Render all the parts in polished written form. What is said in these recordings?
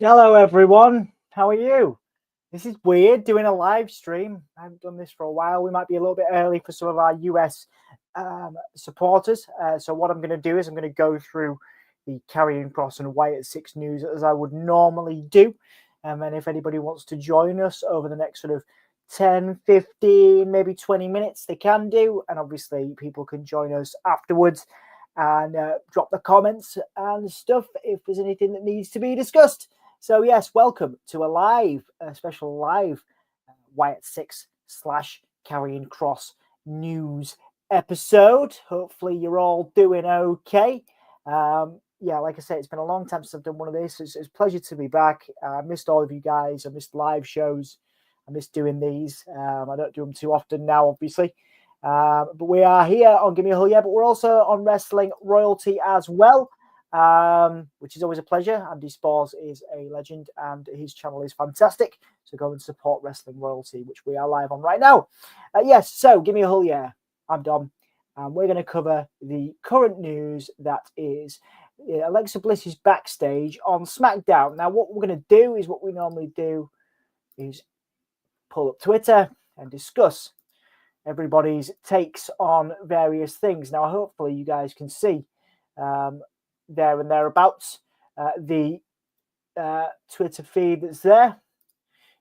Hello, everyone. How are you? This is weird doing a live stream. I haven't done this for a while. We might be a little bit early for some of our US supporters. So, what I'm going to do is I'm going to go through the Karrion Kross and Wyatt Sicks news as I would normally do. And if anybody wants to join us over the next sort of 10, 15, maybe 20 minutes, they can do. And obviously, people can join us afterwards and drop the comments and stuff if there's anything that needs to be discussed. So yes, welcome to a special live Wyatt Sicks / Karrion Kross news episode. Hopefully you're all doing okay. Yeah, like I said, it's been a long time since I've done one of these. It's a pleasure to be back. I missed all of you guys. I missed live shows. I miss doing these. I don't do them too often now, obviously. But we are here on Give Me a Hug, yeah, but we're also on Wrestling Royalty as well. Which is always a pleasure. Andy Spores is a legend and his channel is fantastic. So go and support Wrestling Royalty, which we are live on right now. Yes, so give me a hull, yeah. I'm Dom. And we're going to cover the current news that is Alexa Bliss is backstage on SmackDown. Now, what we're going to do is what we normally do is pull up Twitter and discuss everybody's takes on various things. Now, hopefully you guys can see there and thereabouts the Twitter feed that's there.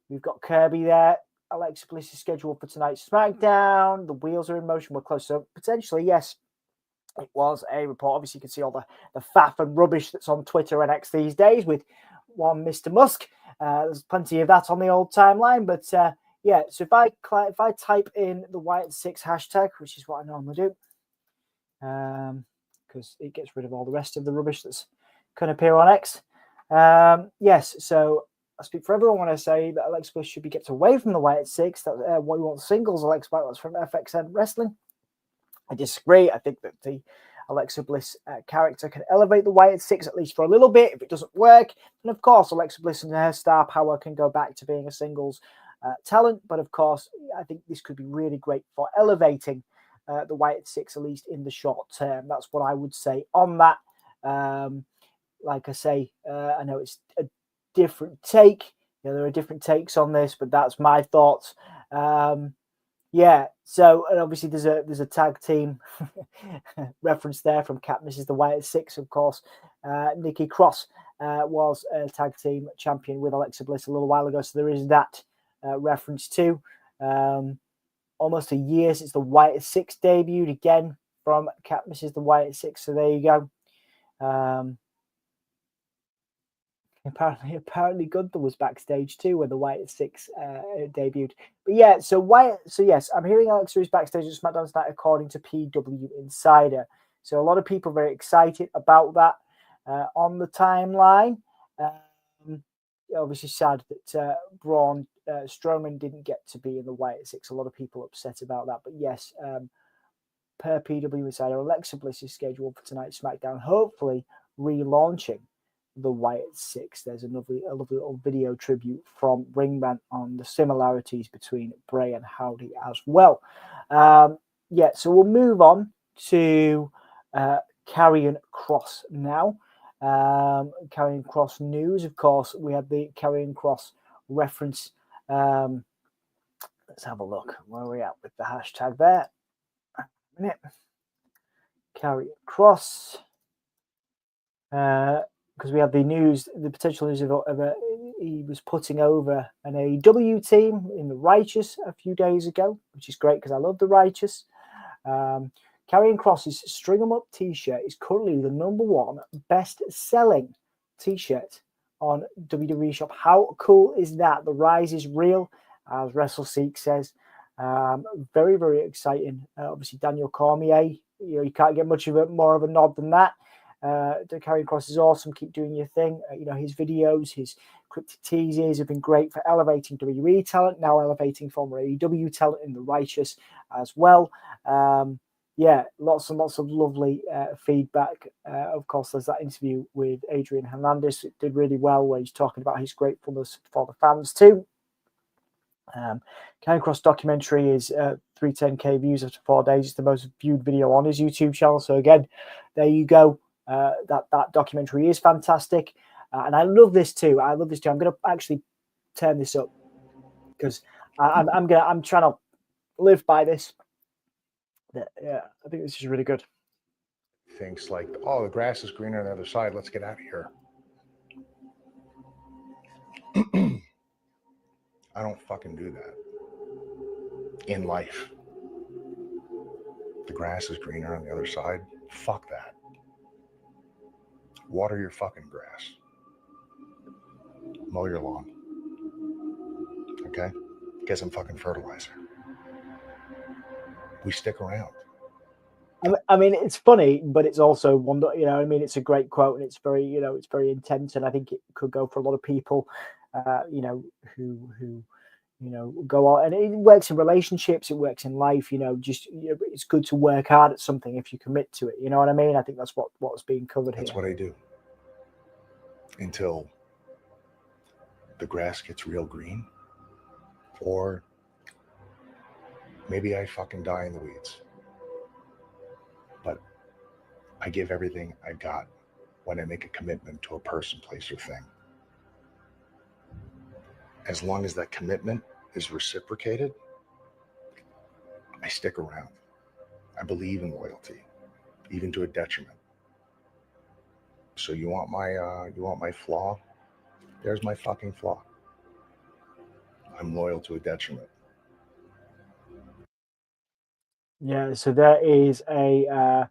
We've got Kirby there. Alexa Bliss is scheduled for tonight's SmackDown. The wheels are in motion. We're close. So potentially, yes, it was a report. Obviously, you can see all the faff and rubbish that's on Twitter and X these days with one Mr. Musk. There's plenty of that on the old timeline. But yeah, so if I type in the Wyatt Sicks hashtag, which is what I normally do, because it gets rid of all the rest of the rubbish that's can appear on X. Yes, so I speak for everyone when I say that Alexa Bliss should be kept away from the Wyatt Sicks. That what we want singles Alexa Bliss from FXN Wrestling. I disagree. I think that the Alexa Bliss character can elevate the Wyatt Sicks at least for a little bit. If it doesn't work, then of course Alexa Bliss and her star power can go back to being a singles talent. But of course, I think this could be really great for elevating the Wyatt Sicks, at least in the short term. That's what I would say on that. Like I say, I know it's a different take. There are different takes on this, but that's my thoughts. Yeah, so and obviously there's a tag team reference there from Cat Mrs. the Wyatt Sicks, of course. Nikki Cross was a tag team champion with Alexa Bliss a little while ago, so there is that reference too. Almost a year since the Wyatt Sicks debuted again from Cat Mrs. the Wyatt Sicks. So there you go. Apparently Gunther was backstage too when the Wyatt Sicks debuted. But yeah, so yes, I'm hearing Alexa is backstage at SmackDown tonight according to PW Insider. So a lot of people are very excited about that on the timeline. Obviously sad that Braun Strowman didn't get to be in the Wyatt Sicks. A lot of people upset about that. But yes, per PW Insider, Alexa Bliss is scheduled for tonight's SmackDown, hopefully relaunching the Wyatt Sicks. There's a lovely little video tribute from Ringman on the similarities between Bray and Howdy as well. Yeah, so we'll move on to Karrion Kross now. Karrion Kross news, of course. We had the Karrion Kross reference. Let's have a look. Where are we at with the hashtag there? A minute. Karrion Kross. Because we had the news, the potential news of he was putting over an AEW team in the Righteous a few days ago, which is great because I love the Righteous. Karrion Kross's String 'em Up t-shirt is currently the #1 best-selling t-shirt on WWE Shop. How cool is that? The rise is real, as WrestleSeek says. Very, very exciting. Obviously, Daniel Cormier, you can't get much of more of a nod than that. Karrion Kross is awesome. Keep doing your thing. His videos, his cryptic teases have been great for elevating WWE talent, now elevating former AEW talent in the Righteous as well. Yeah, lots and lots of lovely feedback. Of course, there's that interview with Adrian Hernandez. It did really well where he's talking about his gratefulness for the fans too. Karrion Kross documentary is 310k views after 4 days. It's the most viewed video on his YouTube channel. So again, there you go. That documentary is fantastic. And I love this too. I'm going to actually turn this up because I'm trying to live by this. Yeah, I think this is really good. Thinks like, oh, the grass is greener on the other side. Let's get out of here. I don't fucking do that. In life, the grass is greener on the other side. Fuck that. Water your fucking grass. Mow your lawn. Okay? Get some fucking fertilizer. We stick around. I mean, it's funny, but it's also one. I mean, it's a great quote, and it's very, it's very intense, and I think it could go for a lot of people, who go on, and it works in relationships, it works in life. It's good to work hard at something if you commit to it. You know what I mean? I think that's what's being covered here. That's what I do until the grass gets real green, or maybe I fucking die in the weeds. But I give everything I got when I make a commitment to a person, place, or thing. As long as that commitment is reciprocated, I stick around. I believe in loyalty, even to a detriment. So you want my flaw? There's my fucking flaw. I'm loyal to a detriment. Yeah, so there is a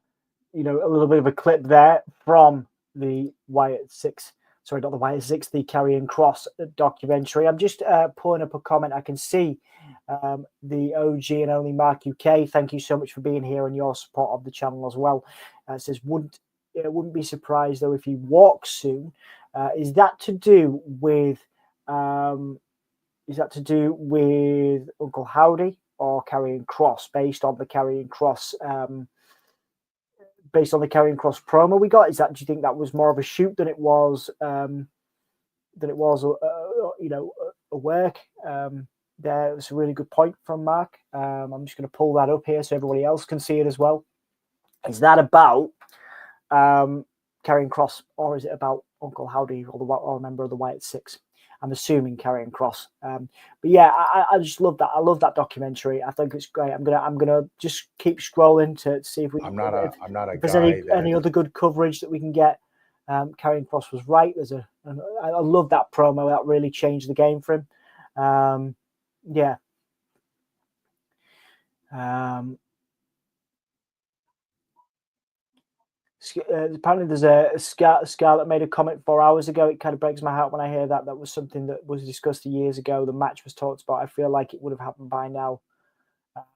little bit of a clip there from the Wyatt Sicks. Sorry, not the Wyatt Sicks, the Karrion Kross documentary. I'm just pulling up a comment. I can see the OG and only Mark UK. Thank you so much for being here and your support of the channel as well. It says, wouldn't be surprised though if he walks soon. Is that to do with Uncle Howdy or Karrion Kross, based on the Karrion Kross promo we got? Do you think that was more of a shoot than it was a work? There was a really good point from Mark. I'm just going to pull that up here so everybody else can see it as well. Is that about Karrion Kross, or is it about Uncle Howdy or a member of the Wyatt Sicks? I'm assuming Karrion Kross. But yeah, I just love that. I love that documentary. I think it's great. I'm gonna just keep scrolling to see if we. I'm not a if there's any other good coverage that we can get. Karrion Kross was right. I love that promo. That really changed the game for him. Yeah. Apparently there's a Scarlett made a comment 4 hours ago. It kind of breaks my heart when I hear that. That was something that was discussed years ago. The match was talked about. I feel like it would have happened by now.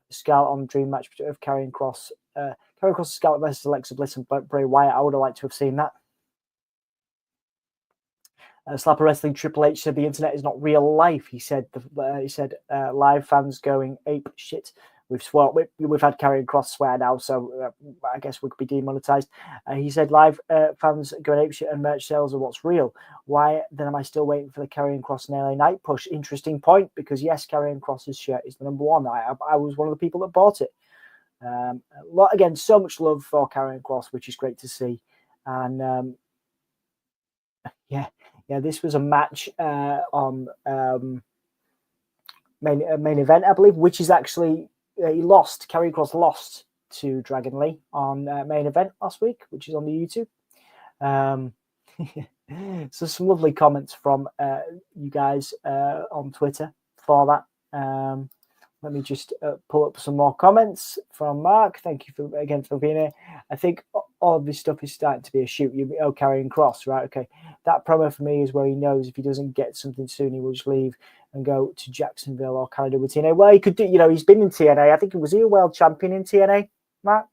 Scarlett on the dream match of Karrion Kross. Karrion Kross, Scarlett versus Alexa Bliss and Bray Wyatt. I would have liked to have seen that. Slapper Wrestling Triple H said the internet is not real life. He said live fans going ape shit. We've had Karrion Kross swear now, so I guess we could be demonetized. He said live fans going ape shit and merch sales are what's real. Why then am I still waiting for the Karrion Kross and LA Knight push? Interesting point, because yes, Karrion Kross's shirt is the number one. I was one of the people that bought it. Again, so much love for Karrion Kross, which is great to see. And yeah, this was a match on main event, I believe, which is actually Karrion Kross lost to Dragon Lee on main event last week, which is on the YouTube. So some lovely comments from you guys on Twitter for that. Let me just pull up some more comments from Mark. Thank you for being here. I think all of this stuff is starting to be a shoot. Karrion Kross, right? Okay. That promo for me is where he knows if he doesn't get something soon, he will just leave and go to Jacksonville or Canada with TNA. Well, he could do, he's been in TNA. I think he was a world champion in TNA, Matt.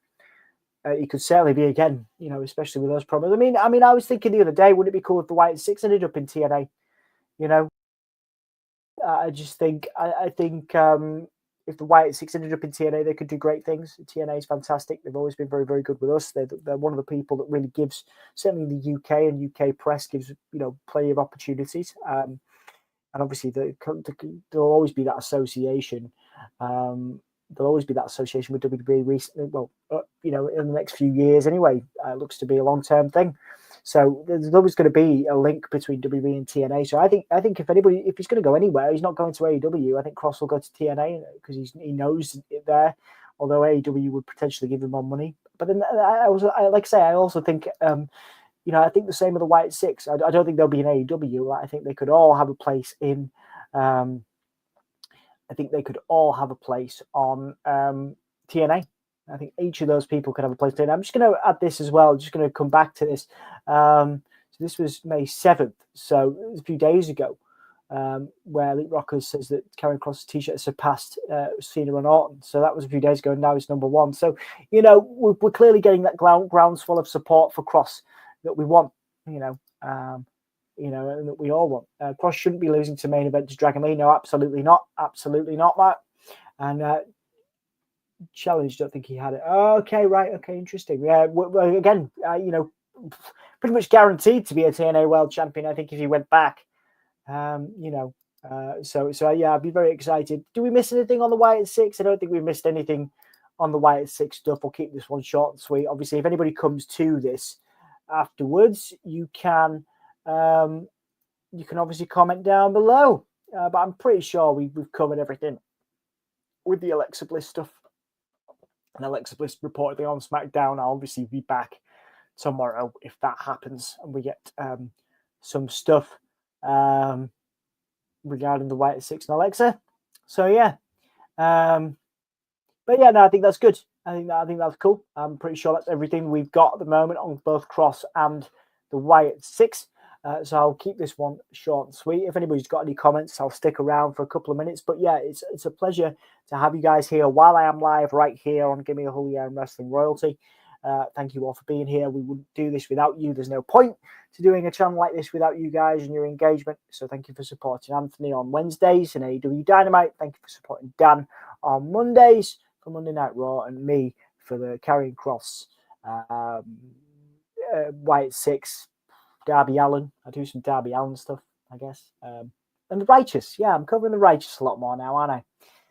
He could certainly be again, especially with those promos. I mean, I was thinking the other day, would it be cool if the Wyatt Sicks ended up in TNA? I just think, I think if the Wyatt Sicks ended up in TNA, they could do great things. TNA is fantastic. They've always been very, very good with us. They're one of the people that really gives, certainly the UK and UK press gives, plenty of opportunities. And obviously there'll always be that association. There'll always be that association with WWE recently. Well, in the next few years anyway, looks to be a long-term thing. So there's always going to be a link between WWE and TNA. So I think if he's going to go anywhere, he's not going to AEW. I think Kross will go to TNA because he knows it there. Although AEW would potentially give him more money. But then I also think I think the same with the Wyatt Sicks. I don't think they'll be in AEW. I think they could all have a place in. I think they could all have a place on TNA. I think each of those people could have a place in. I'm just going to add this as well. Just going to come back to this. So this was May 7th, so it was a few days ago, where Elite Rockers says that Karrion Kross' t-shirt surpassed Cena and Orton. So that was a few days ago, and now it's number one. So, we're clearly getting that groundswell of support for Kross that we want, and that we all want. Kross shouldn't be losing to main event to Dragon Lee. No, absolutely not. Absolutely not, Matt. And challenge, don't think he had it. Okay, right. Okay, interesting. Yeah, well, again, pretty much guaranteed to be a TNA World Champion, I think, if he went back. So I'd be very excited. Do we miss anything on the Wyatt Sicks? I don't think we missed anything on the Wyatt Sicks stuff. We'll keep this one short and sweet. Obviously, if anybody comes to this afterwards, you can obviously comment down below. But I'm pretty sure we've covered everything with the Alexa Bliss stuff. And Alexa Bliss reportedly on SmackDown. I'll obviously be back tomorrow if that happens, and we get some stuff regarding the Wyatt Sicks and Alexa. So yeah, but yeah, no, I think that's good. I think that's cool. I'm pretty sure that's everything we've got at the moment on both Kross and the Wyatt Sicks. So I'll keep this one short and sweet. If anybody's got any comments, I'll stick around for a couple of minutes. But yeah, it's a pleasure to have you guys here while I am live right here on Give Me a Hulia and Wrestling Royalty. Thank you all for being here. We wouldn't do this without you. There's no point to doing a channel like this without you guys and your engagement. So thank you for supporting Anthony on Wednesdays and AEW Dynamite. Thank you for supporting Dan on Mondays for Monday Night Raw, and me for the Karrion Kross, Wyatt Sicks, Darby Allin. I do some Darby Allin stuff, I guess. And the Righteous. Yeah, I'm covering the Righteous a lot more now, aren't I?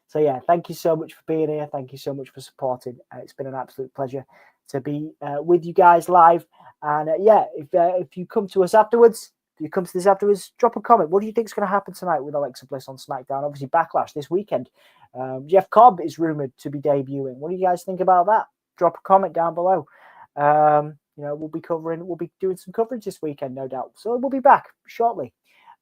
So yeah, thank you so much for being here. Thank you so much for supporting. It's been an absolute pleasure to be with you guys live. And if you come to us afterwards, drop a comment. What do you think is going to happen tonight with Alexa Bliss on SmackDown? Obviously, Backlash this weekend. Jeff Cobb is rumored to be debuting. What do you guys think about that? Drop a comment down below. We'll be doing some coverage this weekend, no doubt. So we'll be back shortly.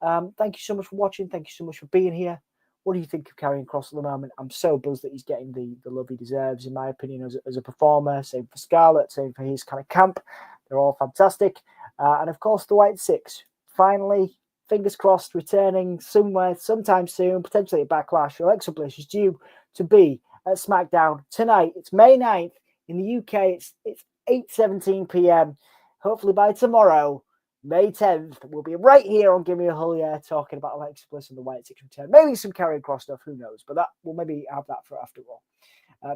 Thank you so much for watching. Thank you so much for being here. What do you think of Karrion Kross at the moment? I'm so buzzed that he's getting the love he deserves, in my opinion, as a performer. Same for Scarlett, same for his kind of camp. They're all fantastic. And of course, the Wyatt Sicks. Finally, fingers crossed, returning sometime soon, potentially at Backlash. Alexa Bliss is due to be at SmackDown tonight. It's May 9th. In the UK, it's 8:17 p.m. Hopefully by tomorrow, May 10th, we'll be right here on Give Me a Hulia talking about Alexa Bliss and the Wyatt Sicks return. Maybe some Karrion Kross stuff, who knows? But we'll maybe have that for after all.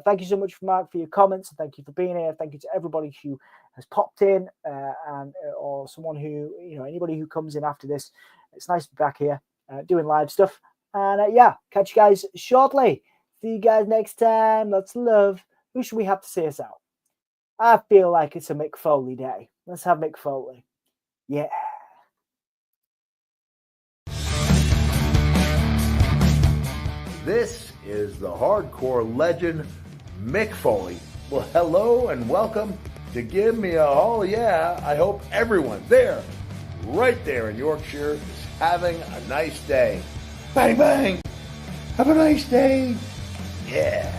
Thank you so much, Mark, for your comments. Thank you for being here. Thank you to everybody who has popped in or someone who, anybody who comes in after this. It's nice to be back here doing live stuff. And catch you guys shortly. See you guys next time. Lots of love. Who should we have to see us out? I feel like it's a Mick Foley day. Let's have Mick Foley. Yeah. This is the hardcore legend, Mick Foley. Well, hello and welcome to Give Me a Yeah. I hope everyone there, right there in Yorkshire, is having a nice day. Bang, bang. Have a nice day. Yeah.